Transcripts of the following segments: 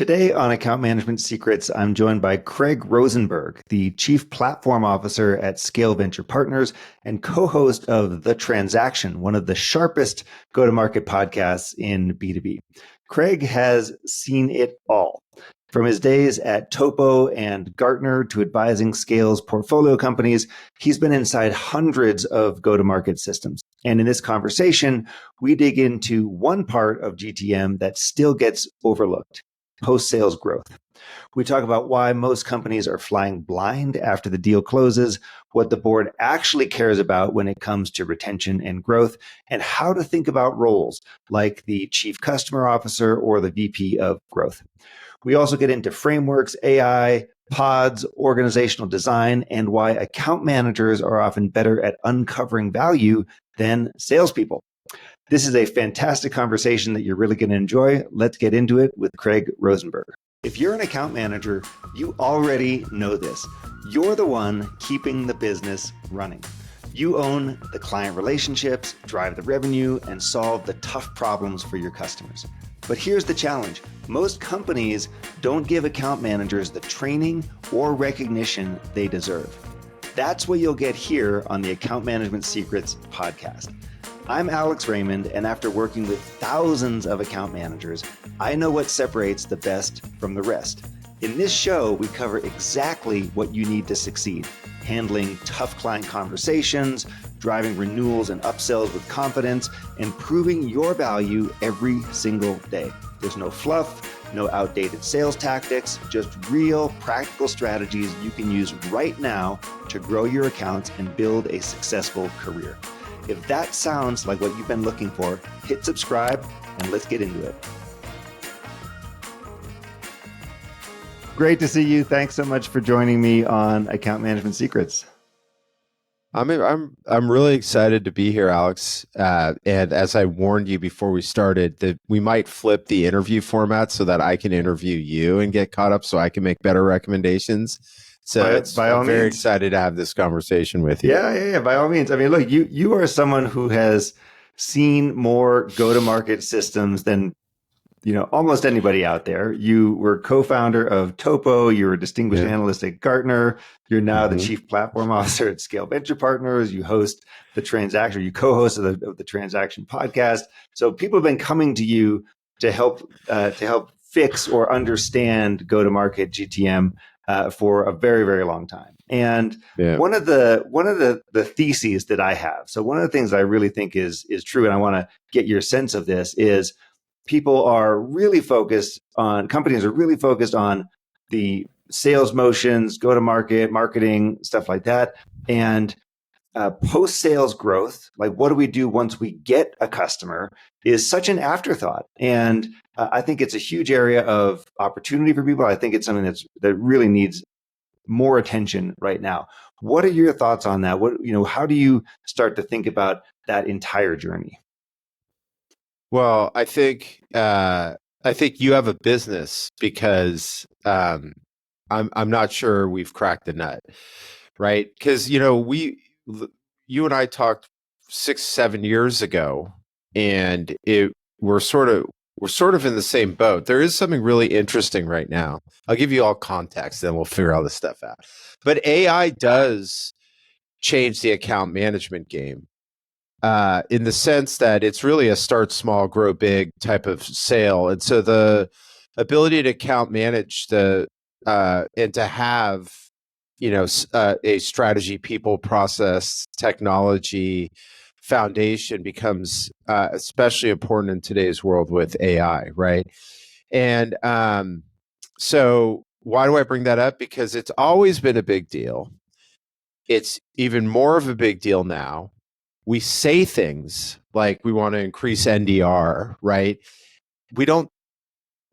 Today on Account Management Secrets, I'm joined by Craig Rosenberg, the Chief Platform Officer at Scale Venture Partners and co-host of The Transaction, one of the sharpest go-to-market podcasts in B2B. Craig has seen it all. From his days at TOPO and Gartner to advising Scale's portfolio companies, he's been inside hundreds of go-to-market systems. And in this conversation, we dig into one part of GTM that still gets overlooked: post-sales growth. We talk about why most companies are flying blind after the deal closes, what the board actually cares about when it comes to retention and growth, and how to think about roles like the Chief Customer Officer or the VP of Growth. We also get into frameworks, AI, pods, organizational design, and why account managers are often better at uncovering value than salespeople. This is a fantastic conversation that you're really going to enjoy. Let's get into it with Craig Rosenberg. If you're an account manager, you already know this. You're the one keeping the business running. You own the client relationships, drive the revenue, and solve the tough problems for your customers. But here's the challenge. Most companies don't give account managers the training or recognition they deserve. That's what you'll get here on the Account Management Secrets podcast. I'm Alex Raymond, and after working with thousands of account managers, I know what separates the best from the rest. In this show, we cover exactly what you need to succeed: handling tough client conversations, driving renewals and upsells with confidence, and proving your value every single day. There's no fluff, no outdated sales tactics, just real practical strategies you can use right now to grow your accounts and build a successful career. If that sounds like what you've been looking for, hit subscribe and let's get into it. Great to see you. Thanks so much for joining me on Account Management Secrets. I'm really excited to be here, Alex. And as I warned you before we started, that we might flip the interview format so that I can interview you and get caught up, so I can make better recommendations. So I'm very excited to have this conversation with you. Yeah. By all means. I mean, look, you are someone who has seen more go-to-market systems than almost anybody out there. You were co-founder of TOPO. You were a distinguished analyst at Gartner. You're now the Chief Platform Officer at Scale Venture Partners. You host the Transaction. You co-host of the Transaction podcast. So people have been coming to you to help fix or understand go-to-market GTM for a very, very long time. And one of the theses that I have, so one of the things I really think is true, and I want to get your sense of this, is companies are really focused on the sales motions, go-to-market, marketing, stuff like that. And post-sales growth, like what do we do once we get a customer, is such an afterthought. And I think it's a huge area of opportunity for people. I think it's something that really needs more attention right now. What are your thoughts on that? How do you start to think about that entire journey? Well, I think you have a business because I'm not sure we've cracked the nut, right? Because you and I talked 6-7 years ago, and we're sort of in the same boat. There is something really interesting right now. I'll give you all context, then we'll figure all this stuff out. But AI does change the account management game. In the sense that it's really a start small, grow big type of sale. And so the ability to account manage and to have, a strategy, people, process, technology foundation becomes especially important in today's world with AI, right? And so why do I bring that up? Because it's always been a big deal. It's even more of a big deal now. We say things like we want to increase NDR, right? We don't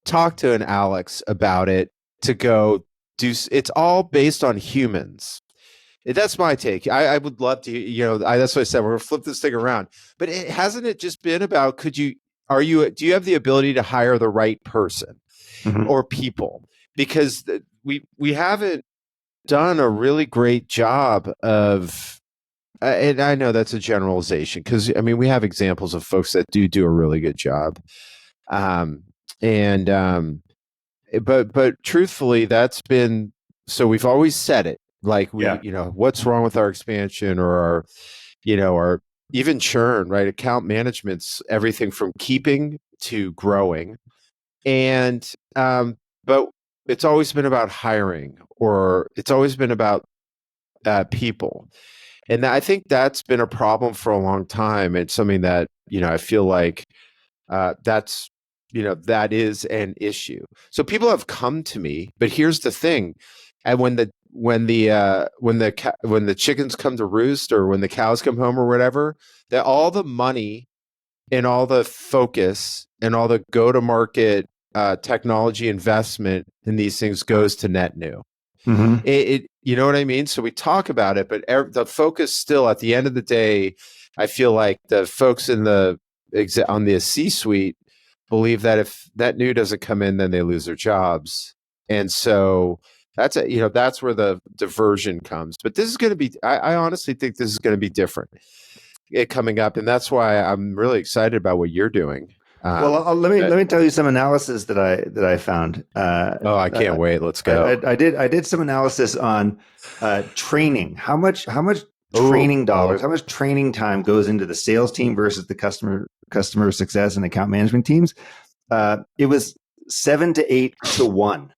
talk to an Alex about it to go do. It's all based on humans. That's my take. I would love to, that's what I said. We're going to flip this thing around. But hasn't it just been about, do you have the ability to hire the right person or people? Because we haven't done a really great job of, and I know that's a generalization, because we have examples of folks that do a really good job, and but truthfully, that's been, so we've always said it, like Yeah. what's wrong with our expansion or our even churn, right? Account management's everything from keeping to growing. And but it's always been about hiring, or it's always been about people. And I think that's been a problem for a long time. It's something that, I feel like that's, that is an issue. So people have come to me, but here's the thing. And when the chickens come to roost, or when the cows come home or whatever, that all the money and all the focus and all the go-to-market technology investment in these things goes to net new. Mm-hmm. You know what I mean? So we talk about it, but the focus still, at the end of the day, I feel like the folks on the C-suite believe that if that new doesn't come in, then they lose their jobs. And so that's where the diversion comes. But this is going to be, I honestly think this is going to be different coming up. And that's why I'm really excited about what you're doing. Well, let me tell you some analysis that I found. I can't wait. Let's go. I did some analysis on training. How much training dollars, how much training time goes into the sales team versus the customer success and account management teams? It was 7 to 8 to 1.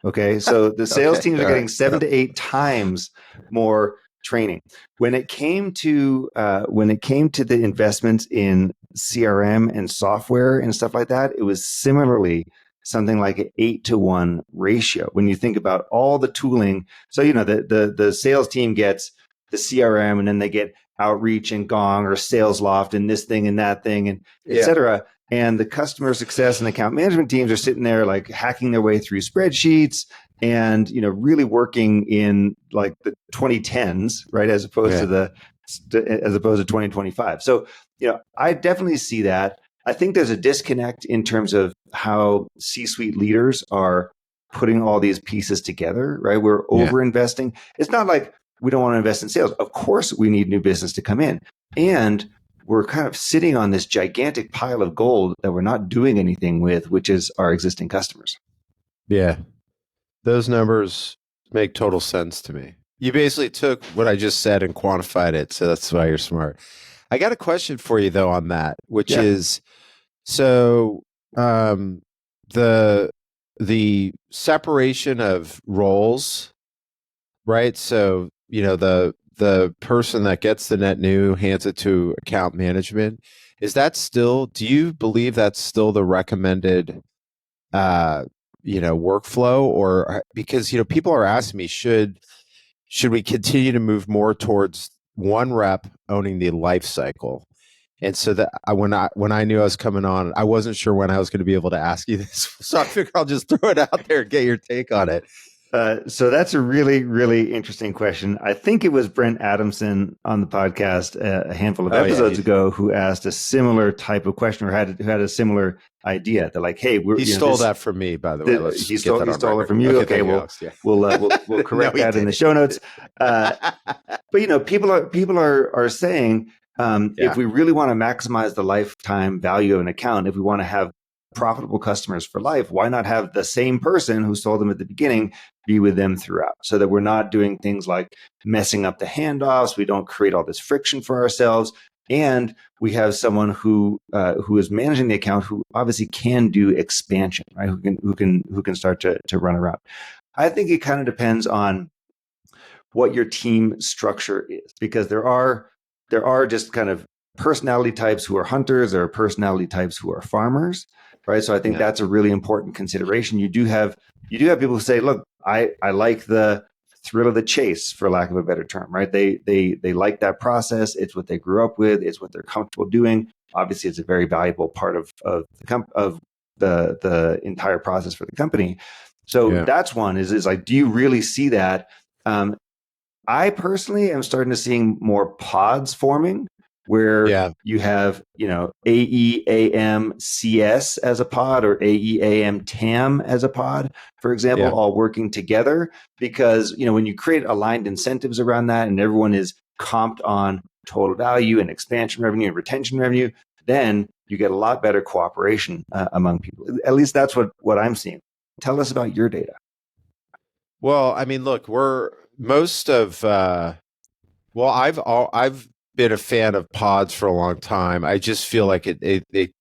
Okay, so the sales teams are getting 7 to 8 times more training. When it came to the investments in CRM and software and stuff like that, it was similarly something like an 8 to 1 ratio. When you think about all the tooling, so the sales team gets the CRM, and then they get Outreach and Gong or Salesloft and this thing and that thing, and et cetera. And the customer success and account management teams are sitting there like hacking their way through spreadsheets and really working in like the 2010s, right, as opposed to 2025. So I definitely see that. I think there's a disconnect in terms of how C-suite leaders are putting all these pieces together, right? We're over investing. It's not like we don't want to invest in sales. Of course, we need new business to come in, and we're kind of sitting on this gigantic pile of gold that we're not doing anything with, which is our existing customers. Yeah. Those numbers make total sense to me. You basically took what I just said and quantified it. So that's why you're smart. I got a question for you though on that, which is, so the separation of roles, right? So, the person that gets the net new hands it to account management. Do you believe that's still the recommended workflow? Or because people are asking me, should we continue to move more towards one rep owning the life cycle? And so that when I knew I was coming on, I wasn't sure when I was going to be able to ask you this, so I figured I'll just throw it out there and get your take on it. So that's a really, really interesting question. I think it was Brent Adamson on the podcast a handful of episodes ago who asked a similar type of question, or had a similar idea. They're like, "Hey, he stole that from me, by the way. He stole it from you. Okay, we'll correct that in the show notes." But people are saying, if we really want to maximize the lifetime value of an account, if we want to have profitable customers for life, why not have the same person who sold them at the beginning be with them throughout, so that we're not doing things like messing up the handoffs, we don't create all this friction for ourselves, and we have someone who is managing the account who obviously can do expansion, right? Who can start to run around. I think it kind of depends on what your team structure is, because there are just kind of personality types who are hunters, there are personality types who are farmers, right? So I think that's a really important consideration. You do have people who say, look, I like the thrill of the chase, for lack of a better term, right? They like that process. It's what they grew up with. It's what they're comfortable doing. Obviously, it's a very valuable part of the entire process for the company. So that's one is like, do you really see that? I personally am starting to seeing more pods forming, where you have, AEAM CS as a pod, or AEAM TAM as a pod, for example, all working together. Because, when you create aligned incentives around that, and everyone is comped on total value and expansion revenue and retention revenue, then you get a lot better cooperation among people. At least that's what I'm seeing. Tell us about your data. Well, I mean, look, we're most of well, I've been a fan of pods for a long time. I just feel like it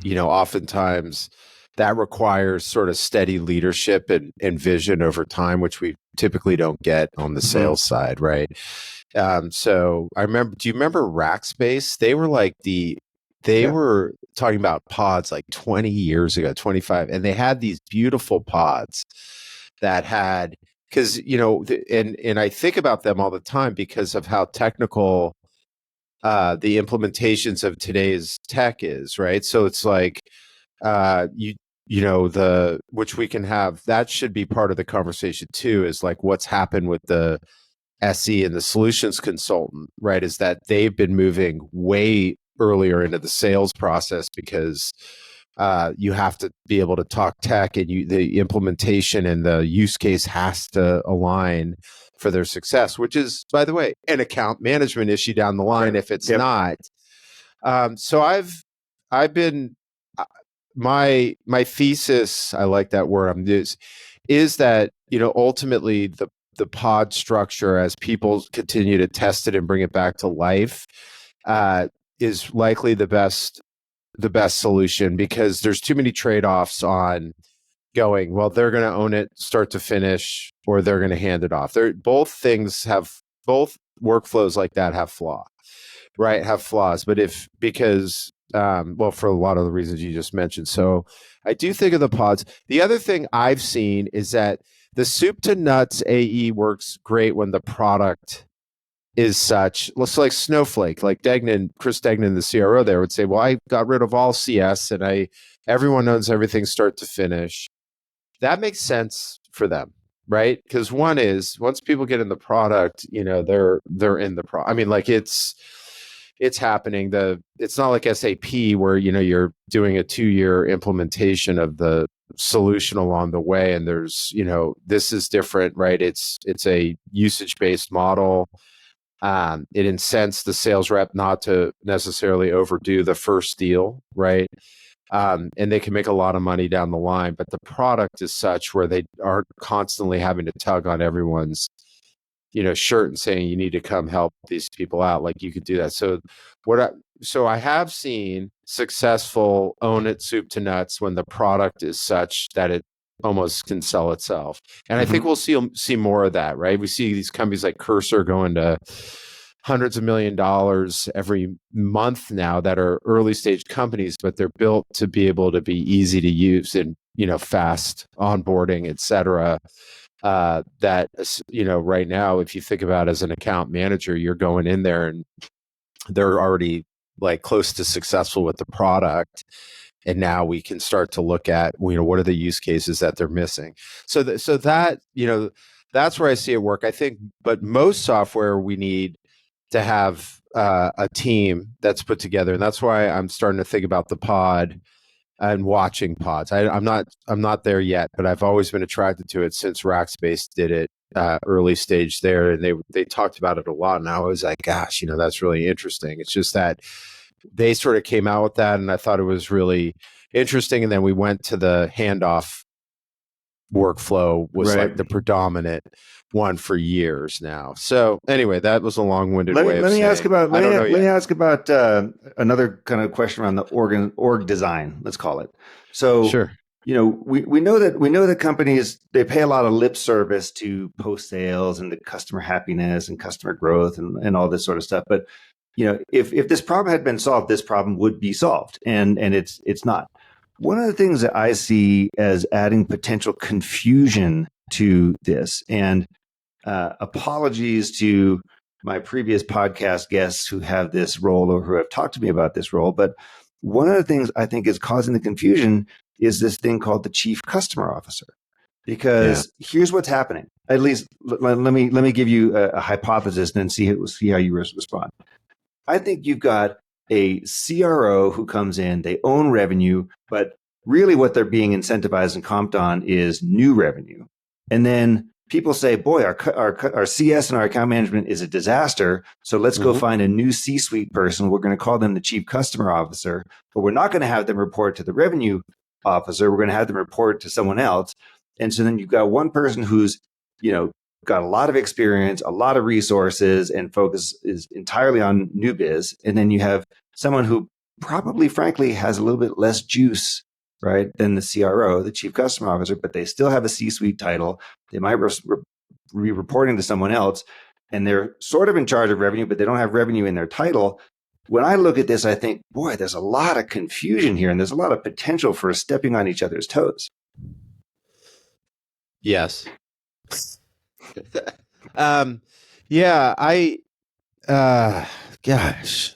oftentimes that requires sort of steady leadership and vision over time, which we typically don't get on the sales side, right? So I remember, do you remember Rackspace? They were talking about pods like 20 years ago, 25, and they had these beautiful pods that had, because, and I think about them all the time because of how technical the implementations of today's tech is, right? So it's like, which we can have, that should be part of the conversation too, is like what's happened with the SE and the solutions consultant, right? Is that they've been moving way earlier into the sales process because you have to be able to talk tech, and the implementation and the use case has to align for their success, which is, by the way, an account management issue down the line if it's not. So I've been my thesis, I like that word, is that ultimately the pod structure, as people continue to test it and bring it back to life, is likely the best solution, because there's too many trade-offs on going, well, they're going to own it start to finish, or they're going to hand it off. Both workflows like that have flaws, but for a lot of the reasons you just mentioned. So I do think of the pods. The other thing I've seen is that the soup to nuts AE works great when the product is such. Let's like Snowflake, like Chris Degnan, the CRO there, would say, well, I got rid of all CS and everyone knows everything start to finish. That makes sense for them, right? Because once people get in the product, they're in the product. I mean, like it's happening. It's not like SAP where you're doing a 2-year implementation of the solution along the way, and there's this is different, right? It's a usage-based model. It incents the sales rep not to necessarily overdo the first deal, right? And they can make a lot of money down the line, but the product is such where they aren't constantly having to tug on everyone's shirt and saying, you need to come help these people out. Like you could do that. So I have seen successful own it soup to nuts when the product is such that it almost can sell itself. And I think we'll see more of that, right? We see these companies like Cursor going to hundreds of $1 million every month now that are early stage companies, but they're built to be able to be easy to use and fast onboarding, et cetera. That right now, if you think about as an account manager, you're going in there and they're already like close to successful with the product, and now we can start to look at what are the use cases that they're missing. So that that's where I see it work, I think. But most software, we need to have a team that's put together, and that's why I'm starting to think about the pod and watching pods. I'm not there yet, but I've always been attracted to it since Rackspace did it early stage there, and they talked about it a lot, and I was like, gosh, that's really interesting. It's just that they sort of came out with that, and I thought it was really interesting, and then we went to the handoff workflow was like the predominant one for years now. So anyway, that was a long-winded way of saying. Let me ask about another kind of question around the org design, let's call it. So sure. We know that companies, they pay a lot of lip service to post sales and the customer happiness and customer growth and all this sort of stuff. But if this problem had been solved, this problem would be solved, and it's not. One of the things that I see as adding potential confusion to this, and apologies to my previous podcast guests who have this role or who have talked to me about this role, but one of the things I think is causing the confusion is this thing called the chief customer officer. Because here's what's happening. At least let me give you a hypothesis and then see how you respond. I think you've got a CRO who comes in, they own revenue, but really what they're being incentivized and comped on is new revenue. And then people say, boy, our CS and our account management is a disaster. So let's go find a new C-suite person. We're going to call them the chief customer officer, but we're not going to have them report to the revenue officer. We're going to have them report to someone else. And so then you've got one person who's, got a lot of experience, a lot of resources, and focus is entirely on new biz. And then you have someone who probably, frankly, has a little bit less juice, right, than the CRO, the chief customer officer, but they still have a C-suite title. They might be reporting to someone else, and they're sort of in charge of revenue, but they don't have revenue in their title. When I look at this, I think, boy, there's a lot of confusion here, and there's a lot of potential for stepping on each other's toes. Yes. Gosh,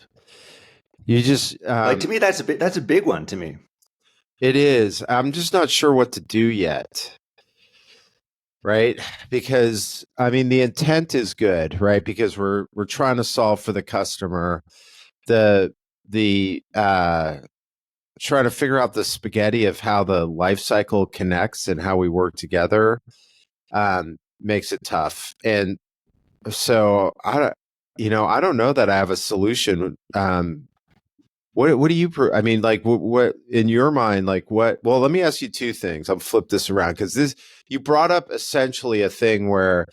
you just like, to me, that's a big one to me. It is. I'm just not sure what to do yet. Right? Because I mean, the intent is good, right? Because we're trying to solve for the customer. The trying to figure out the spaghetti of how the life cycle connects and how we work together makes it tough. And so I don't know that I have a solution. What do you? I mean, like, what in your mind? Like, what? Well, let me ask you two things. I'll flip this around because you brought up essentially a thing where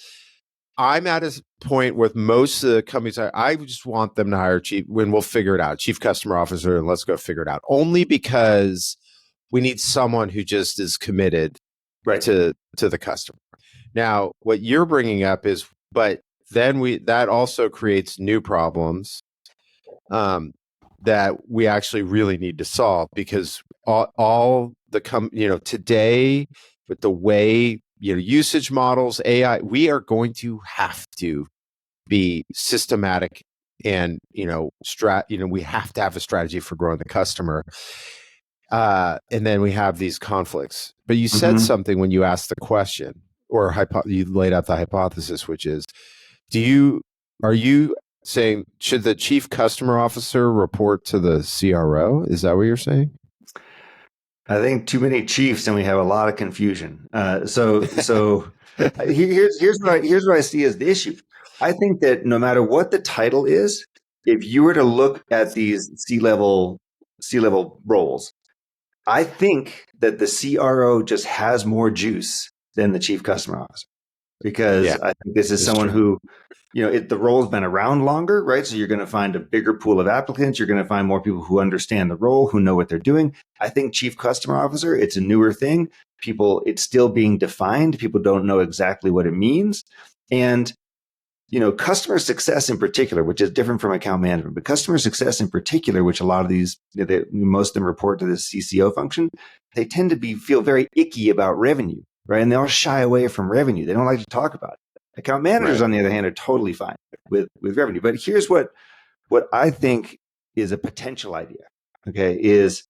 I'm at a point with most of the companies. I just want them to hire when we'll figure it out, chief customer officer, and let's go figure it out. Only because we need someone who just is committed to the customer. Now, what you're bringing up is, but then that also creates new problems that we actually really need to solve, because all the today with the way usage models, AI, we are going to have to be systematic and we have to have a strategy for growing the customer. And then we have these conflicts. But you said something when you asked the question, or you laid out the hypothesis, which is, are you saying, should the chief customer officer report to the CRO? Is that what you're saying? I think too many chiefs and we have a lot of confusion. So here's what I see as the issue. I think that no matter what the title is, if you were to look at these C-level roles, I think that the CRO just has more juice than the chief customer officer, because I think this is someone who, the role's been around longer, right? So you're going to find a bigger pool of applicants. You're going to find more people who understand the role, who know what they're doing. I think chief customer officer, it's a newer thing. It's still being defined. People don't know exactly what it means. And, customer success in particular, which is different from account management, but customer success in particular, which a lot of these, most of them report to the CCO function, they tend to feel very icky about revenue, right? And they all shy away from revenue. They don't like to talk about it. Account managers, on the other hand, are totally fine with revenue. But here's what I think is a potential idea, okay, is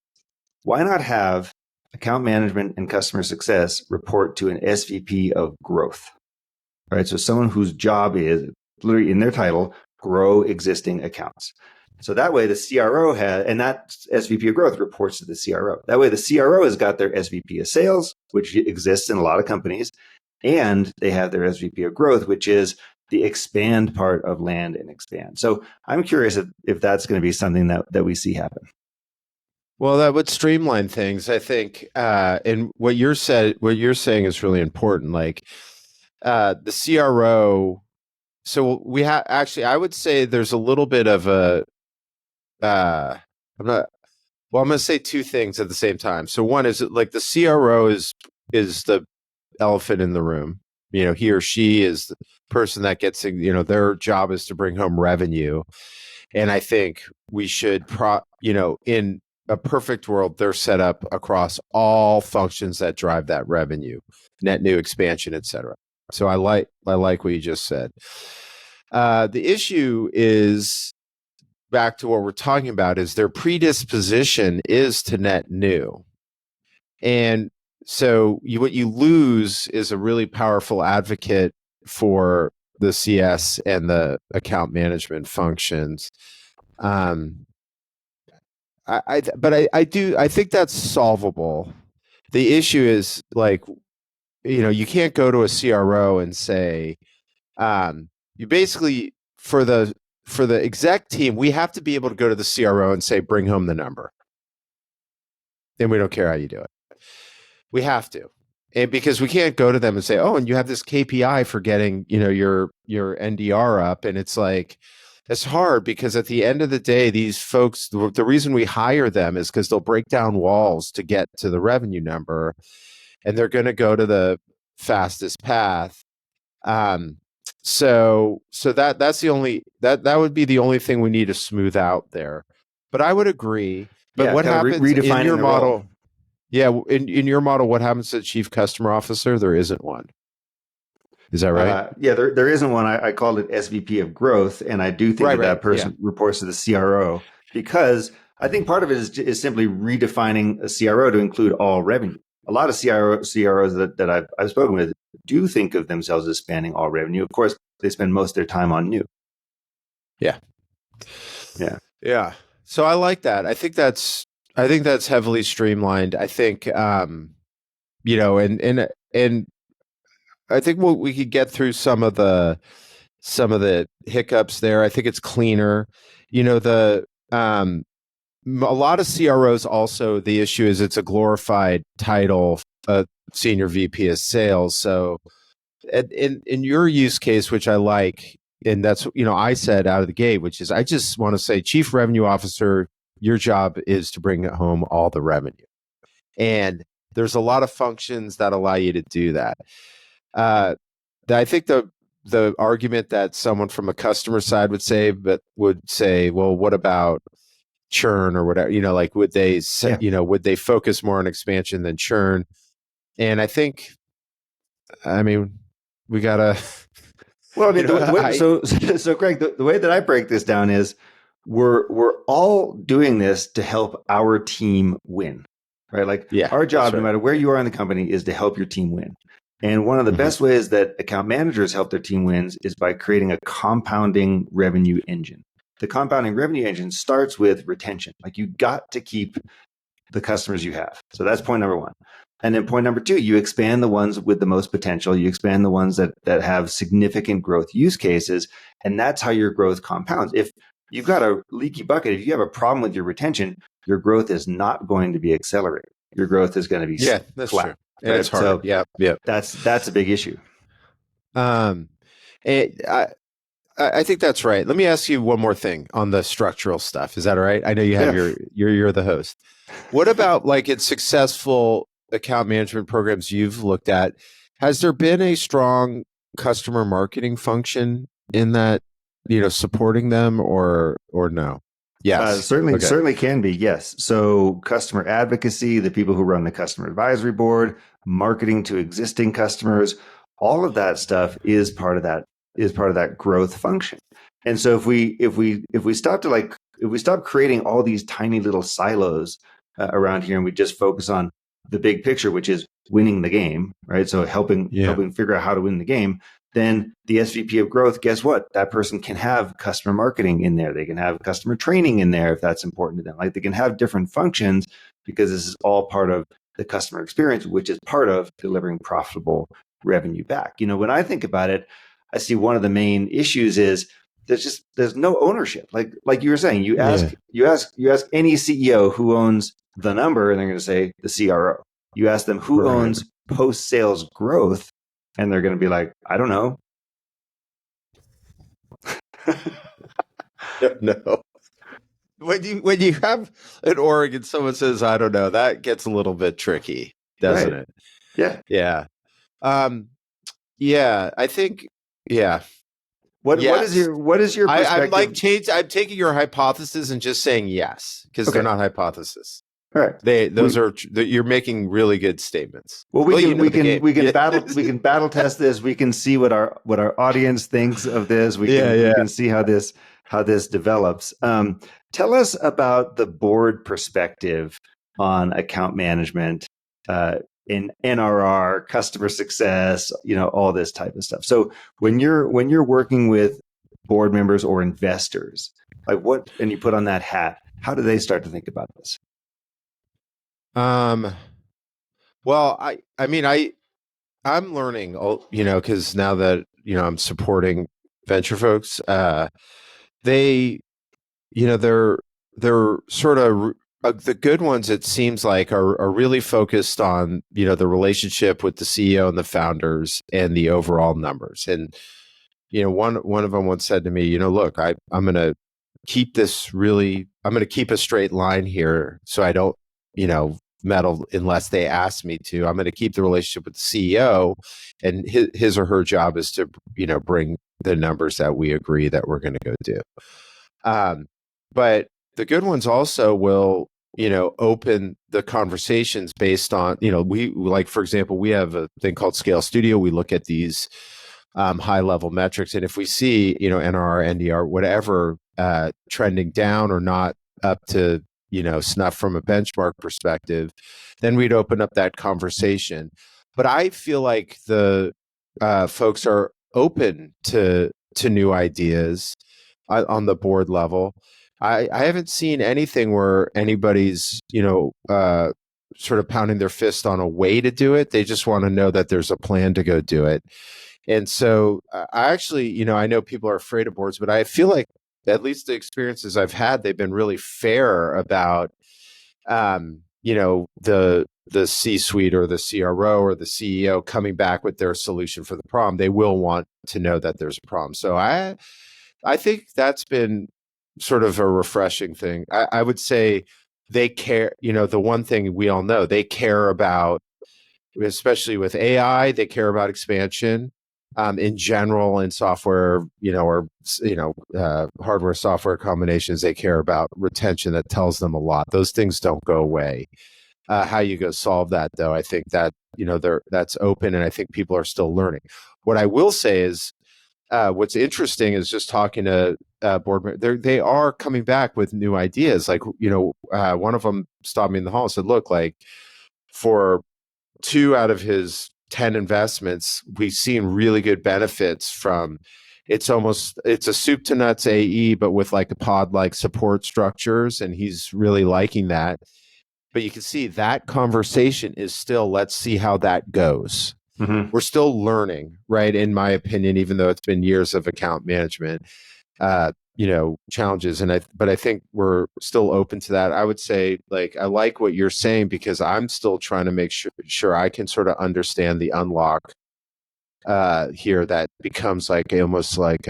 why not have account management and customer success report to an SVP of growth, right? So someone whose job is, literally in their title, grow existing accounts. So that way the CRO and that SVP of growth reports to the CRO. That way the CRO has got their SVP of sales, which exists in a lot of companies, and they have their SVP of growth, which is the expand part of land and expand. So I'm curious if that's going to be something that we see happen. Well, that would streamline things, I think. And what you're saying is really important. Like the CRO. So we have actually, I would say there's a little bit of I'm going to say two things at the same time. So one is, like, the CRO is the elephant in the room. He or she is the person that gets, their job is to bring home revenue. And I think we should, in a perfect world, they're set up across all functions that drive that revenue, net new, expansion, et cetera. So I like what you just said. The issue is, back to what we're talking about, is their predisposition is to net new. And so what you lose is a really powerful advocate for the CS and the account management functions. I think that's solvable. The issue is, like, you can't go to a CRO and say, you basically, for the exec team, we have to be able to go to the CRO and say, bring home the number. And we don't care how you do it. We have to. And because we can't go to them and say, oh, and you have this KPI for getting, your NDR up. And it's like, it's hard because at the end of the day, these folks, the reason we hire them is because they'll break down walls to get to the revenue number, and they're going to go to the fastest path. So that's the only, that would be the only thing we need to smooth out there. But I would agree. But what happens in your model? Yeah, in your model, what happens to chief customer officer? There isn't one. Is that right? Yeah, there isn't one. I called it SVP of Growth, and I do think that person reports to the CRO, because I think part of it is simply redefining a CRO to include all revenue. A lot of CROs that I've spoken with do think of themselves as spanning all revenue. Of course, they spend most of their time on new. Yeah. So I like that. I think that's heavily streamlined. I think, and I think we could get through some of the hiccups there. I think it's cleaner. A lot of CROs also, the issue is it's a glorified title, senior VP of sales. So in your use case, which I like, and that's, I said out of the gate, which is, I just want to say, chief revenue officer, your job is to bring home all the revenue. And there's a lot of functions that allow you to do that. I think the argument that someone from a customer side would say, well, what about churn or whatever? Would they would they focus more on expansion than churn? And I think, we gotta. Well, so Craig, the way that I break this down is we're all doing this to help our team win, right? Like our job, no matter where you are in the company, is to help your team win. And one of the best ways that account managers help their team wins is by creating a compounding revenue engine. The compounding revenue engine starts with retention. Like, you got to keep the customers you have. So that's point number one. And then point number two, you expand the ones with the most potential. You expand the ones that have significant growth use cases. And that's how your growth compounds. If you've got a leaky bucket, if you have a problem with your retention, your growth is not going to be accelerated. Your growth is going to be that's flat. True. And right? It's hard. So that's a big issue. I think that's right. Let me ask you one more thing on the structural stuff. Is that all right? I know you have you're the host. What about, like, in successful account management programs you've looked at, has there been a strong customer marketing function in that, supporting them or no? Yes. Certainly can be. Yes. So customer advocacy, the people who run the customer advisory board, marketing to existing customers, all of that stuff is part of that growth function. And so if we stop creating all these tiny little silos around here, and we just focus on the big picture, which is winning the game, right? So helping figure out how to win the game, then the SVP of growth, guess what? That person can have customer marketing in there. They can have customer training in there if that's important to them. Like, they can have different functions, because this is all part of the customer experience, which is part of delivering profitable revenue back. When I think about it, I see one of the main issues is there's no ownership. Like you were saying, you ask any CEO who owns the number, and they're going to say the CRO. You ask them who owns post-sales growth, and they're going to be like, I don't know. No. When you have an org and someone says, I don't know, that gets a little bit tricky, doesn't it? Yeah. I think, What is your perspective? I'm taking your hypothesis and just saying yes, because they're not hypotheses. All right. You're making really good statements. Well, we can battle test this. We can see what our audience thinks of this. We can see how this develops. Tell us about the board perspective on account management, in NRR, customer success, all this type of stuff. So when you're working with board members or investors, and you put on that hat, how do they start to think about this? Well, I'm learning, because now that, I'm supporting venture folks, they're sort of the good ones, it seems like, are really focused on, the relationship with the CEO and the founders and the overall numbers. And, one of them once said to me, look, I'm going to I'm going to keep a straight line here so I don't, meddle unless they ask me to. I'm going to keep the relationship with the CEO, and his or her job is to, bring the numbers that we agree that we're going to go do. But the good ones also will, open the conversations based on, we like, for example, we have a thing called Scale Studio. We look at these high level metrics. And if we see, NRR, NDR, whatever, trending down or not up to, snuff from a benchmark perspective, then we'd open up that conversation. But I feel like the folks are open to new ideas on the board level. I haven't seen anything where anybody's, sort of pounding their fist on a way to do it. They just want to know that there's a plan to go do it. And so I actually, I know people are afraid of boards, but I feel like at least the experiences I've had, they've been really fair about, the C-suite or the CRO or the CEO coming back with their solution for the problem. They will want to know that there's a problem. So I think that's been sort of a refreshing thing. I would say they care, the one thing we all know, they care about, especially with AI, they care about expansion. In general, in software, or hardware software combinations, they care about retention. That tells them a lot. Those things don't go away. How you go solve that, though, I think that that's open, and I think people are still learning. What I will say is, what's interesting is just talking to board members. They are coming back with new ideas. Like, one of them stopped me in the hall and said, "Look, like for 2 out of his 10 investments, we've seen really good benefits from it's a soup to nuts AE, but with like a pod like support structures." And he's really liking that. But you can see that conversation is still, let's see how that goes. Mm-hmm. We're still learning, right? In my opinion, even though it's been years of account management, challenges. But I think we're still open to that. I would say, like, I like what you're saying because I'm still trying to make sure I can sort of understand the unlock here that becomes like almost like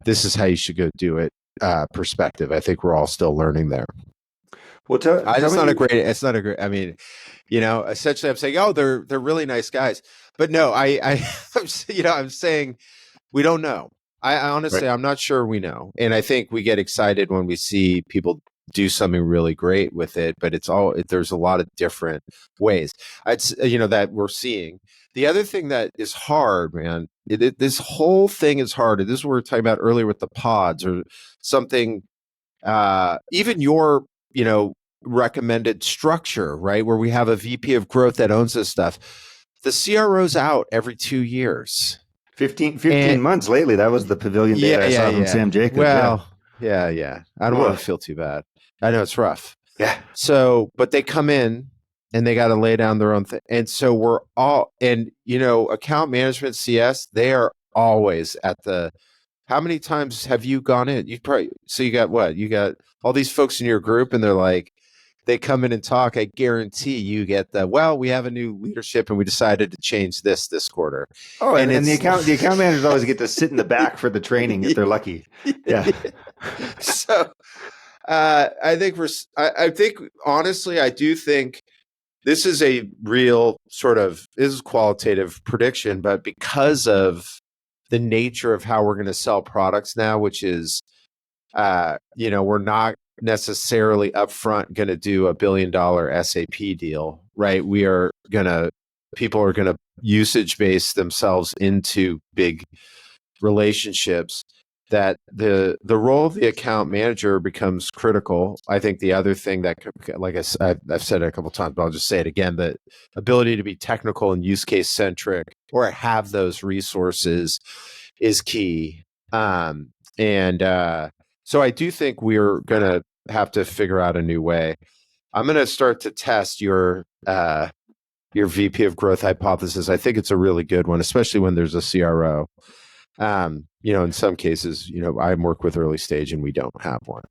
this is how you should go do it perspective. I think we're all still learning there. Well, it's not a great, I mean, essentially I'm saying, oh, they're really nice guys. But no, I'm saying we don't know. I honestly, right. I'm not sure we know. And I think we get excited when we see people do something really great with it, but there's a lot of different ways that we're seeing. The other thing that is hard, man, this whole thing is hard. And this is what we were talking about earlier with the pods or something, even your, recommended structure, right? Where we have a VP of growth that owns this stuff. The CRO's out every 2 years. 15 months lately. That was the pavilion data I saw from Sam Jacobs. Well, yeah. I don't want to feel too bad. I know it's rough. Yeah. So, but they come in and they got to lay down their own thing. And so we're all, and account management CS, they are always at how many times have you gone in? You got what? You got all these folks in your group and they're like, they come in and talk. I guarantee you get we have a new leadership and we decided to change this quarter. Oh, and the account managers always get to sit in the back for the training if they're lucky. Yeah. So I think honestly, I do think this is a real this is qualitative prediction, but because of the nature of how we're going to sell products now, which is, we're not necessarily upfront going to do $1 billion SAP deal, right? People are going to usage base themselves into big relationships. That the role of the account manager becomes critical. I think the other thing that, like I've said it a couple of times, but I'll just say it again, the ability to be technical and use case centric or have those resources is key. So I do think we're going to have to figure out a new way. I'm going to start to test your VP of growth hypothesis. I think it's a really good one, especially when there's a CRO. In some cases, I work with early stage and we don't have one.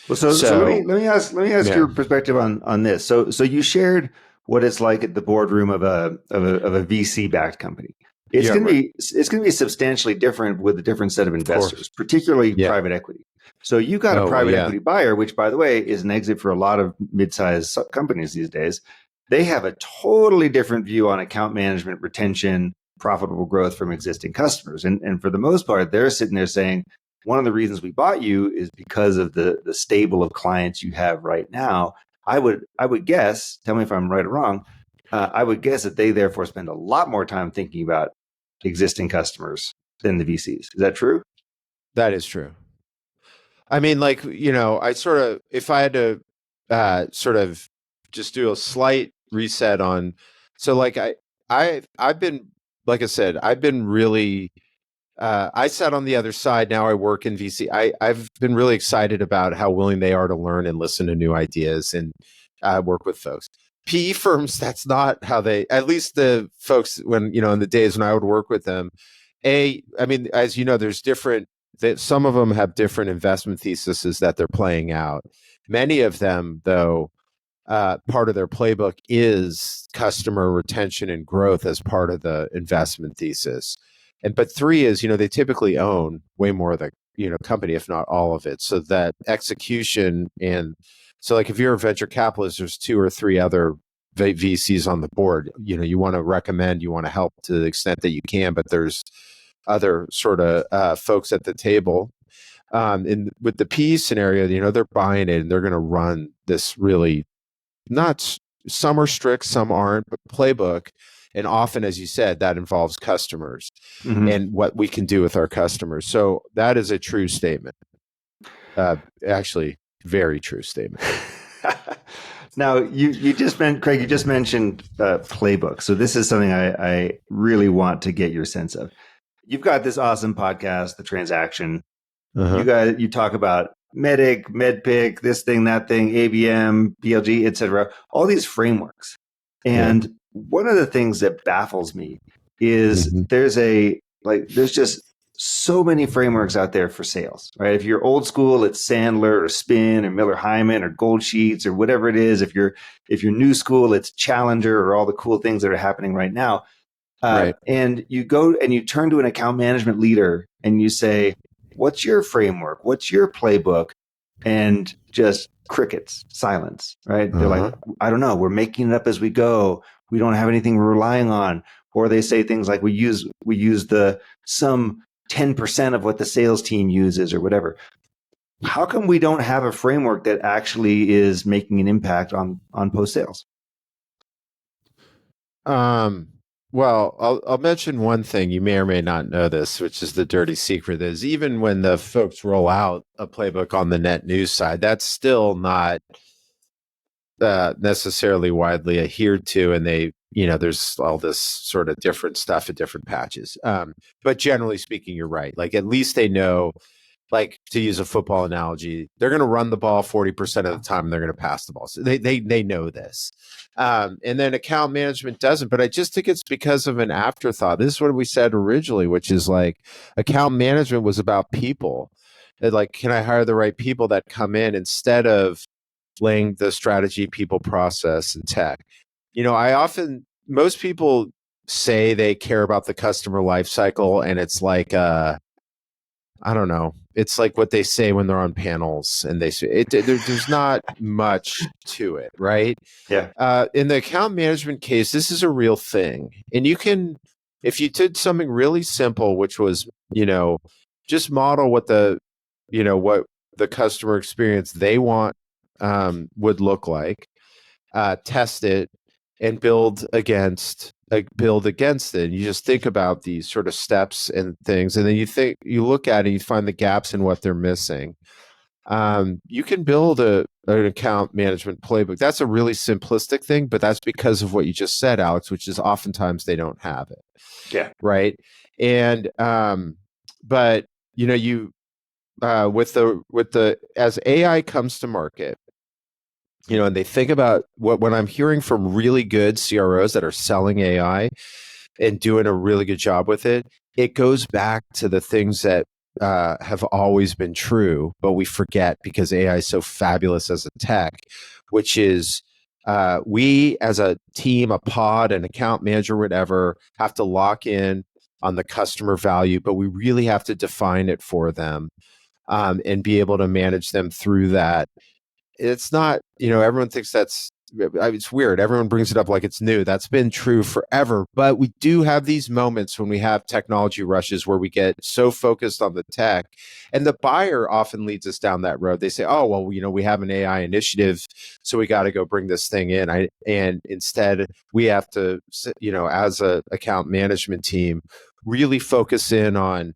Well, so let me ask Yeah, your perspective on this. So you shared what it's like at the boardroom of a VC backed company. It's yeah, going to right. be it's going to be substantially different with a different set of Of course. investors, particularly Yeah. private equity. So you got a Oh, well, private yeah. equity buyer, which by the way is an exit for a lot of mid-sized companies these days. They have a totally different view on account management, retention, profitable growth from existing customers. And for the most part, they're sitting there saying, one of the reasons we bought you is because of the stable of clients you have right now. I would guess, tell me if I'm right or wrong, I would guess that they therefore spend a lot more time thinking about existing customers than the VCs. Is that true? That is true. I mean, like, I sort of, if I had to sort of just do a slight reset on, so like I've been, like I said, I've been really, I sat on the other side. Now I work in VC. I've been really excited about how willing they are to learn and listen to new ideas and work with folks. PE firms, that's not how they, at least the folks when, in the days when I would work with them, I mean, as you know, there's different, that some of them have different investment theses that they're playing out. Many of them, though, part of their playbook is customer retention and growth as part of the investment thesis. But three is, they typically own way more of the, company, if not all of it. So that execution, and so like if you're a venture capitalist, there's two or three other VCs on the board. You want to recommend, you want to help to the extent that you can, but there's other sort of folks at the table. And with the PE scenario, they're buying it and they're going to run this really, not, some are strict, some aren't, but playbook. And often, as you said, that involves customers Mm-hmm. and what we can do with our customers. So that is a true statement. Actually, very true statement. Now, you just meant, Craig, you just mentioned Playbook. So this is something I really want to get your sense of. You've got this awesome podcast, The Transaction. Uh-huh. You talk about Medic, MedPick, this thing, that thing, ABM, PLG, etc. All these frameworks. Yeah. And one of the things that baffles me is Mm-hmm. there's just so many frameworks out there for sales, right? If you're old school, it's Sandler or Spin or Miller Hyman or Gold Sheets or whatever it is. If you're new school, it's Challenger or all the cool things that are happening right now. Right. And you go and you turn to an account management leader and you say, what's your framework? What's your playbook? And just crickets, silence, right? They're like, Uh-huh. I don't know. We're making it up as we go. We don't have anything we're relying on. Or they say things like we use the some 10% of what the sales team uses or whatever. How come we don't have a framework that actually is making an impact on post sales? Well, I'll mention one thing. You may or may not know this, which is the dirty secret, is even when the folks roll out a playbook on the net news side, that's still not necessarily widely adhered to, and there's all this sort of different stuff at different patches. But generally speaking, you're right. Like at least they know, like to use a football analogy, they're going to run the ball 40% of the time and they're going to pass the ball. So they know this. And then account management doesn't, but I just think it's because of an afterthought. This is what we said originally, which is like account management was about people. Like, can I hire the right people that come in instead of laying the strategy, people, process, and tech? Most people say they care about the customer life cycle, and it's like, I don't know. It's like what they say when they're on panels, and they say there's not much to it, right? Yeah. In the account management case, this is a real thing, and you can, if you did something really simple, which was, just model what the customer experience they want would look like, test it, and build against it. And you just think about these sort of steps and things, and then you look at it, you find the gaps in what they're missing. You can build an account management playbook. That's a really simplistic thing, but that's because of what you just said, Alex, which is oftentimes they don't have it. Yeah. Right. And but you with the as AI comes to market, and they think about when I'm hearing from really good CROs that are selling AI, and doing a really good job with it, it goes back to the things that have always been true, but we forget because AI is so fabulous as a tech, which is we as a team, a pod, an account manager, whatever, have to lock in on the customer value, but we really have to define it for them and be able to manage them through that. It's not, everyone thinks it's weird. Everyone brings it up like it's new. That's been true forever. But we do have these moments when we have technology rushes where we get so focused on the tech, and the buyer often leads us down that road. They say, oh, well, we have an AI initiative, so we got to go bring this thing in. And instead we have to, as a account management team, really focus in on,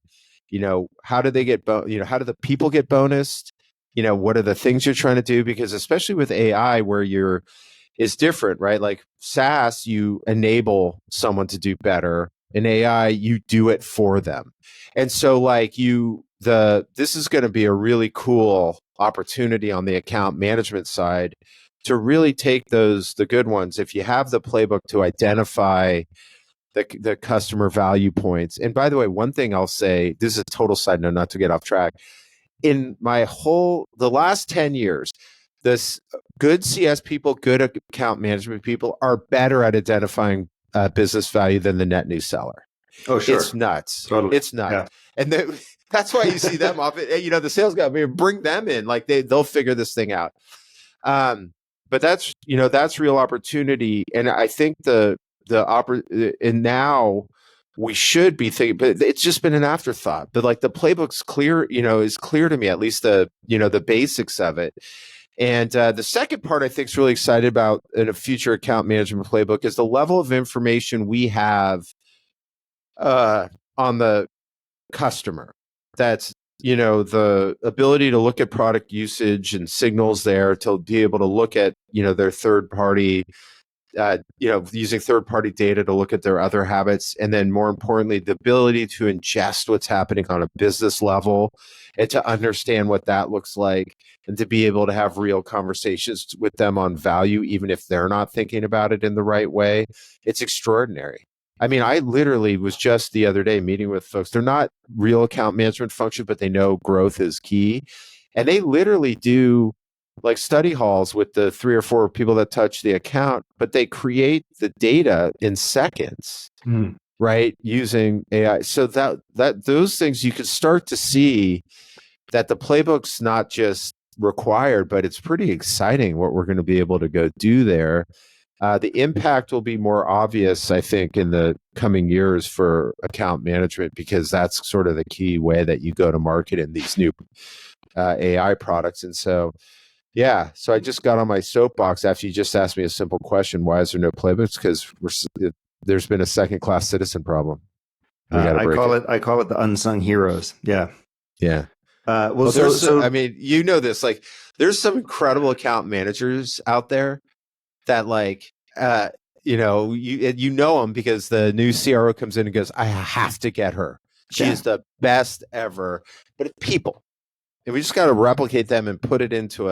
how do they get, how do the people get bonused? What are the things you're trying to do? Because especially with AI, where it's different, right? Like SaaS, you enable someone to do better. In AI, you do it for them. And so like this is going to be a really cool opportunity on the account management side to really take the good ones. If you have the playbook to identify the customer value points. And by the way, one thing I'll say, this is a total side note, not to get off track. In the last 10 years, this good CS people, good account management people are better at identifying business value than the net new seller. Oh, sure. It's nuts. Totally. It's nuts. Yeah. And that's why you see them off it. The sales guy, bring them in. Like they'll figure this thing out. But that's real opportunity. And I think and now we should be thinking, but it's just been an afterthought. But like the playbook's clear, is clear to me, at least the basics of it. And the second part I think is really excited about in a future account management playbook is the level of information we have on the customer. That's, the ability to look at product usage and signals there, to be able to look at, their third party, using third-party data to look at their other habits. And then more importantly, the ability to ingest what's happening on a business level and to understand what that looks like, and to be able to have real conversations with them on value, even if they're not thinking about it in the right way. It's extraordinary. I mean, I literally was just the other day meeting with folks. They're not real account management function, but they know growth is key. And they literally do like study halls with the 3 or 4 people that touch the account, but they create the data in seconds, right? Using AI. So that those things, you can start to see that the playbook's not just required, but it's pretty exciting what we're going to be able to go do there. The impact will be more obvious, I think, in the coming years for account management, because that's sort of the key way that you go to market in these new AI products. And so, yeah, so I just got on my soapbox after you just asked me a simple question: why is there no playbooks? Because there's been a second-class citizen problem. I call it the unsung heroes. Yeah. Well, I mean, this. Like, there's some incredible account managers out there that, like, you know them because the new CRO comes in and goes, "I have to get her. She is the best ever." But it's people. And we just got to replicate them and put it into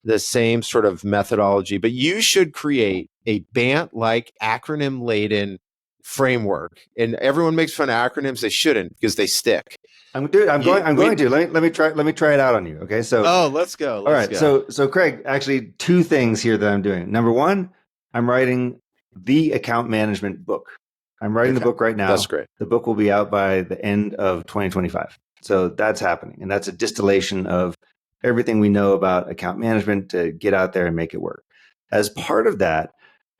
the same sort of methodology. But you should create a BANT-like acronym-laden framework. And everyone makes fun of acronyms. They shouldn't, because they stick. I'm going to. Let me try it out on you. Okay. So let's go. All right. So Craig, actually 2 things here that I'm doing. Number 1, I'm writing the account management book. I'm writing the book right now. That's great. The book will be out by the end of 2025. So that's happening. And that's a distillation of everything we know about account management to get out there and make it work. As part of that,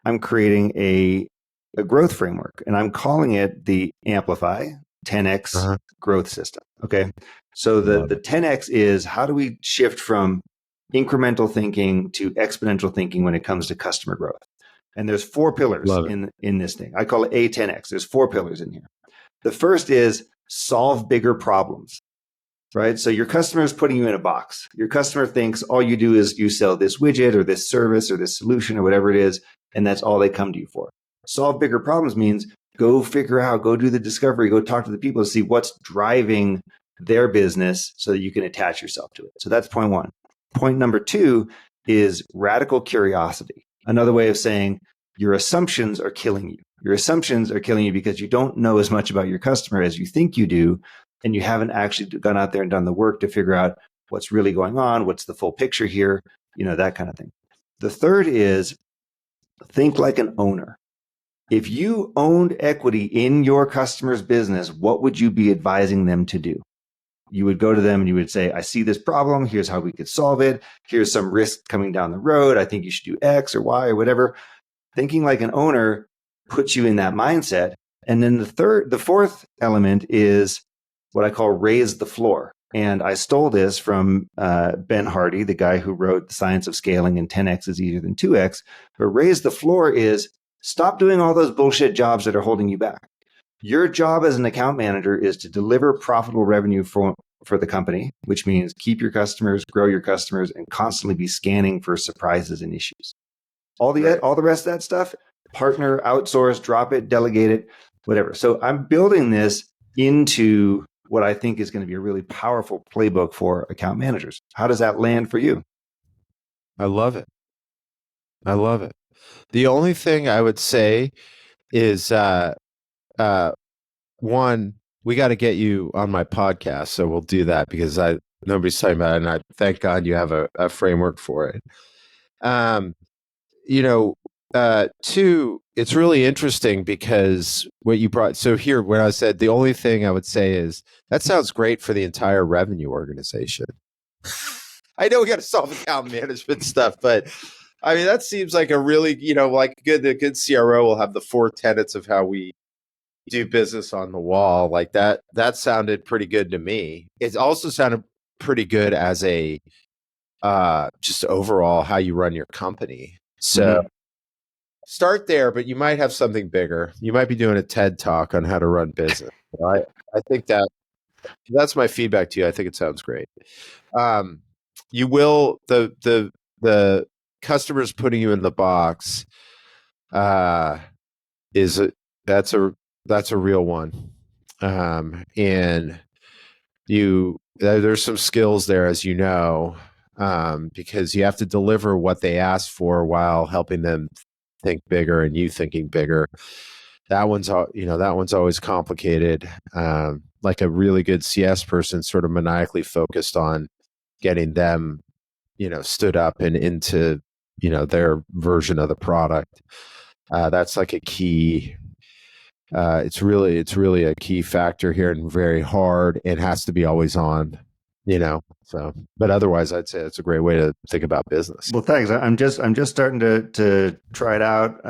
I'm creating a growth framework, and I'm calling it the Amplify 10X growth system. Okay. So the 10X is, how do we shift from incremental thinking to exponential thinking when it comes to customer growth? And there's 4 pillars in this thing. I call it A10X. There's 4 pillars in here. The first is solve bigger problems, right? So your customer is putting you in a box. Your customer thinks all you do is you sell this widget or this service or this solution or whatever it is, and that's all they come to you for. Solve bigger problems means go figure out, go do the discovery, go talk to the people to see what's driving their business so that you can attach yourself to it. So that's point 1. Point number 2 is radical curiosity. Another way of saying your assumptions are killing you. Your assumptions are killing you because you don't know as much about your customer as you think you do, and you haven't actually gone out there and done the work to figure out what's really going on, what's the full picture here, that kind of thing. The third is think like an owner. If you owned equity in your customer's business, what would you be advising them to do? You would go to them and you would say, I see this problem. Here's how we could solve it. Here's some risk coming down the road. I think you should do X or Y or whatever. Thinking like an owner puts you in that mindset. And then the fourth element is what I call raise the floor. And I stole this from Ben Hardy, the guy who wrote The Science of Scaling and 10X is easier than 2X. But raise the floor is stop doing all those bullshit jobs that are holding you back. Your job as an account manager is to deliver profitable revenue for the company, which means keep your customers, grow your customers, and constantly be scanning for surprises and issues. All the rest of that stuff, partner, outsource, drop it, delegate it, whatever. So I'm building this into what I think is going to be a really powerful playbook for account managers. How does that land for you? I love it. I love it. The only thing I would say is, one, we got to get you on my podcast. So we'll do that because nobody's talking about it. And I thank God you have a framework for it. Two, it's really interesting because what you brought. So here, when I said the only thing I would say is that sounds great for the entire revenue organization. I know we got to solve account management stuff, but I mean, that seems like a really, like the good CRO will have the 4 tenets of how we do business on the wall. Like that sounded pretty good to me. It also sounded pretty good as a, just overall how you run your company. So start there, but you might have something bigger. You might be doing a TED talk on how to run business. I think that's my feedback to you. I think it sounds great. You will, the customers putting you in the box, that's a real one. And there's some skills there, as you know, because you have to deliver what they asked for while helping them think bigger and you thinking bigger. That one's always complicated. Like a really good CS person sort of maniacally focused on getting them, stood up and into, their version of the product. That's like a key. It's really a key factor here and very hard. It has to be always on, so, but otherwise I'd say it's a great way to think about business. Well, thanks. I'm just starting to try it out.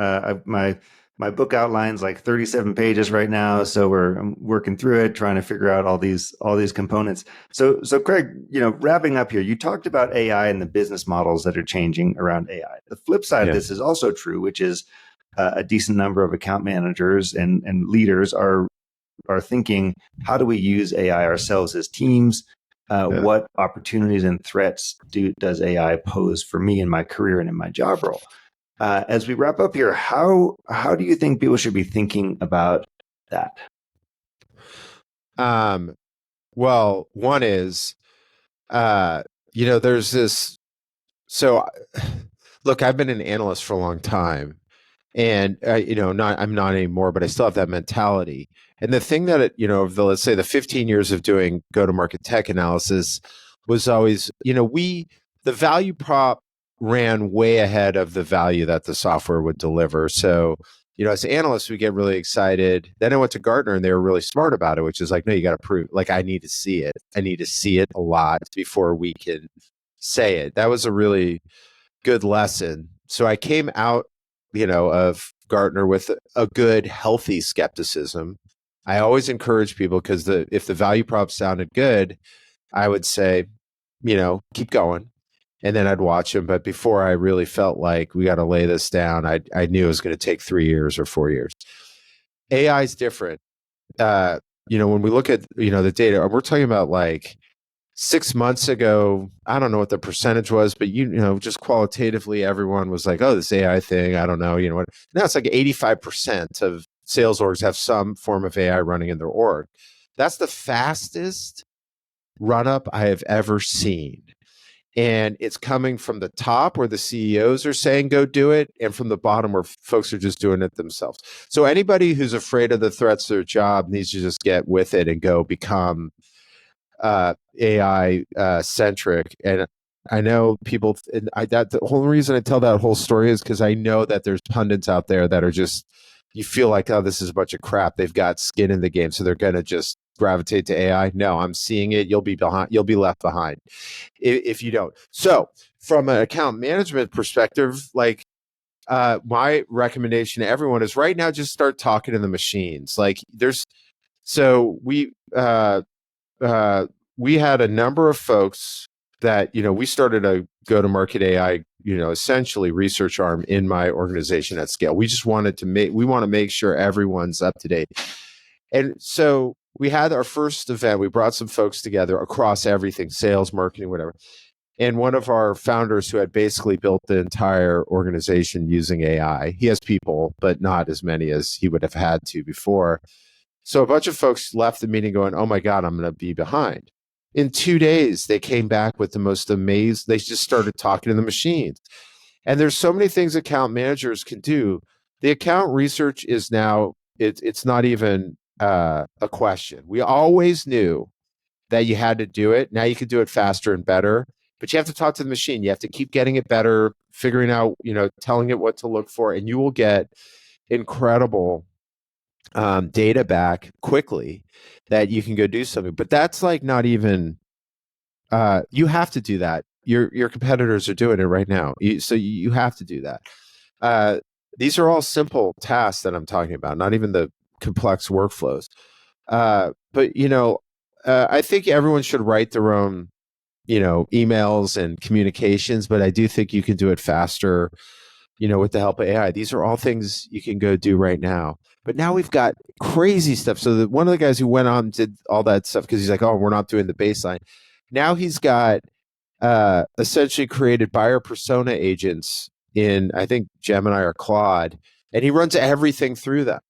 My book outlines like 37 pages right now. So I'm working through it, trying to figure out all these components. So Craig, wrapping up here, you talked about AI and the business models that are changing around AI. The flip side of this is also true, which is a decent number of account managers and leaders are thinking, how do we use AI ourselves as teams? What opportunities and threats does AI pose for me in my career and in my job role? As we wrap up here, how do you think people should be thinking about that? Well, one is, there's this. So, look, I've been an analyst for a long time. And, I'm not anymore, but I still have that mentality. And the thing that, let's say the 15 years of doing go-to-market tech analysis was always, the value prop ran way ahead of the value that the software would deliver. So, as analysts, we get really excited. Then I went to Gartner and they were really smart about it, which is like, no, you got to prove, like, I need to see it. I need to see it a lot before we can say it. That was a really good lesson. So I came out, of Gartner with a good, healthy skepticism. I always encourage people because if the value prop sounded good, I would say, keep going. And then I'd watch them. But before I really felt like we got to lay this down, I knew it was going to take 3 years or 4 years. AI is different. When we look at, the data, we're talking about like 6 months ago, I don't know what the percentage was, but just qualitatively, everyone was like, "Oh, this AI thing, I don't know." What? Now it's like 85% of sales orgs have some form of AI running in their org. That's the fastest run up I have ever seen. And it's coming from the top where the CEOs are saying, go do it, and from the bottom where folks are just doing it themselves. So anybody who's afraid of the threats to their job needs to just get with it and go become AI centric. And I know people, and the whole reason I tell that whole story is because I know that there's pundits out there that are just, you feel like, oh, this is a bunch of crap. They've got skin in the game, so they're going to just gravitate to AI. No, I'm seeing it. You'll be behind. You'll be left behind if you don't. So from an account management perspective, like my recommendation to everyone is right now, just start talking to the machines. Like so we had a number of folks that, we started a go-to-market AI, essentially research arm in my organization at scale. We just wanted to we want to make sure everyone's up to date. And so we had our first event. We brought some folks together across everything, sales, marketing, whatever. And one of our founders who had basically built the entire organization using AI, he has people, but not as many as he would have had to before. So a bunch of folks left the meeting going, oh my God, I'm going to be behind. In 2 days, they came back with the most amazing, they just started talking to the machines. And there's so many things account managers can do. The account research is now, it's not even a question. We always knew that you had to do it. Now you can do it faster and better, but you have to talk to the machine. You have to keep getting it better, figuring out, telling it what to look for, and you will get incredible data back quickly that you can go do something. But that's like not even, you have to do that. Your competitors are doing it right now. So you have to do that. These are all simple tasks that I'm talking about, not even the complex workflows. But, I think everyone should write their own, emails and communications, but I do think you can do it faster, with the help of AI. These are all things you can go do right now. But now we've got crazy stuff. So one of the guys who went on and did all that stuff, because he's like, oh, we're not doing the baseline. Now he's got essentially created buyer persona agents in, I think, Gemini or Claude, and he runs everything through them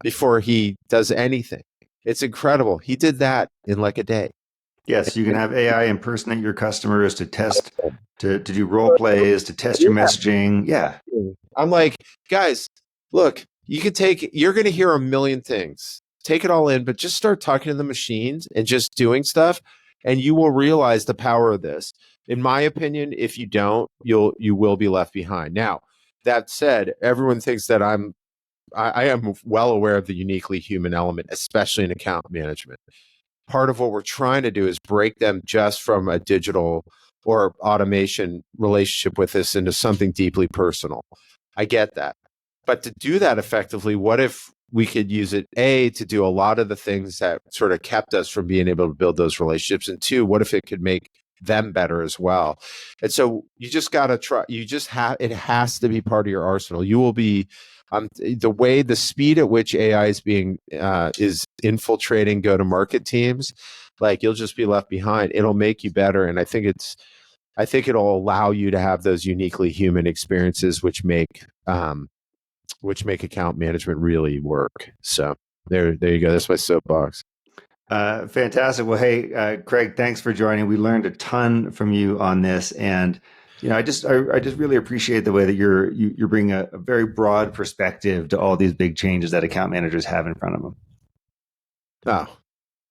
before he does anything. It's incredible. He did that in like a day. Yes, you can have AI impersonate your customers to test, to do role plays, to test your messaging. Yeah. I'm like, guys, look, you're going to hear a million things. Take it all in, but just start talking to the machines and just doing stuff, and you will realize the power of this. In my opinion, if you don't, you will be left behind. Now, that said, everyone thinks that I am well aware of the uniquely human element, especially in account management. Part of what we're trying to do is break them just from a digital or automation relationship with this into something deeply personal. I get that. But to do that effectively, what if we could use it, A, to do a lot of the things that sort of kept us from being able to build those relationships? And two, what if it could make them better as well? And so you just got to try, it has to be part of your arsenal. You will be, the speed at which AI is infiltrating go-to-market teams, like you'll just be left behind. It'll make you better. And I think it'll allow you to have those uniquely human experiences, which make account management really work. So there you go. That's my soapbox. Fantastic. Well, hey, Craig, thanks for joining. We learned a ton from you on this, and I just really appreciate the way that you're bringing a very broad perspective to all these big changes that account managers have in front of them. Oh,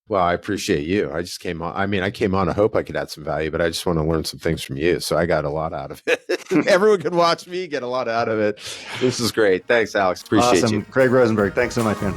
well, I appreciate you. I just came on. I came on. I hope I could add some value, but I just want to learn some things from you. So I got a lot out of it. Everyone can watch me get a lot out of it. This is great. Thanks, Alex. Appreciate you. Craig Rosenberg, thanks so much, man.